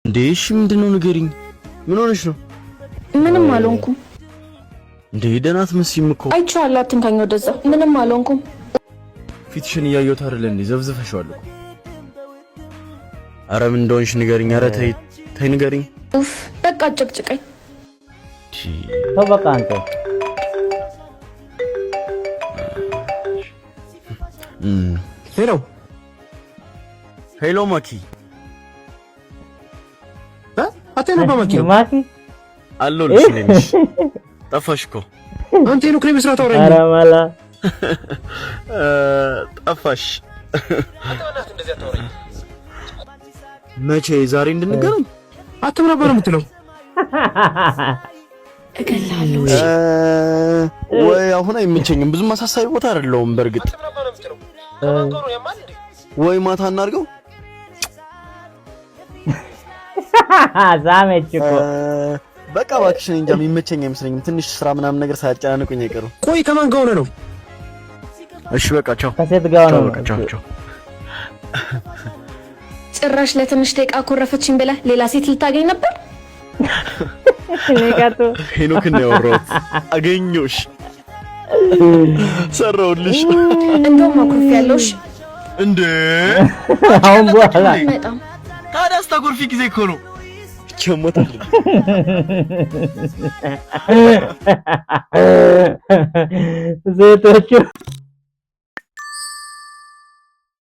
እንዴሽ ምንድነው ንገሪኝ ምን ሆነሽ ነው ምንም አልሆንኩም እንዴ ደናት መስይም እኮ አይቻለሁ አትንካኝ ወደዛ ምንም አልሆንኩም ፊትሽን ያየሁት አይደል እንዴ ዘብዝፈሽዋል እኮ አረ ምን እንደሆንሽ ንገሪኝ አረ ተይ ንገሪኝ ኡፍ በቃ ጭቅጭቀኝ ተው በቃ አንተ ሄሎ ማኪ አቴና በማኪ ማኪ አሎልሽ ነሽ ጠፋሽኮ አንተ ነው ክሬም ስራ ታወራኝ ኧረ ማላ ጠፋሽ አታናት እንደዚህ አታወራኝ መቼ ዛሬ እንድንገናኝ አትም ነበር የምትለው እገላለሁ ወይ አሁን አይመቸኝም ብዙ ማሳሳቢ ቦታ አይደለም በርግጥ አትም ነበር የምትለው ተማንቶሩ ያማል እንዴ ወይ ማታ እናርገው ዛመች እኮ በቃ እባክሽ እንጃ የሚመቸኝ አይመስለኝም ትንሽ ስራ ምናምን ነገር ሳያጨናንቁኝ አይቀርም ቆይ ከማን ጋር ሆነ ነው እሺ በቃ ቻው ከሴት ጋር ነው በቃ ቻው ጭራሽ ለትንሽ ደቂቃ ኮረፈችኝ ብለ ሌላ ሴት ልታገኝ ነበር ለካቶ ሄኖክ ነው ያወራሁት አገኘሁሽ ሰራውልሽ እንደውም አኩርፍ ያለውሽ እንዴ አሁን በኋላ በጣም ታዲያ አስታጎርፊ ጊዜ እኮ ነው ቸሞታል ሴቶቹ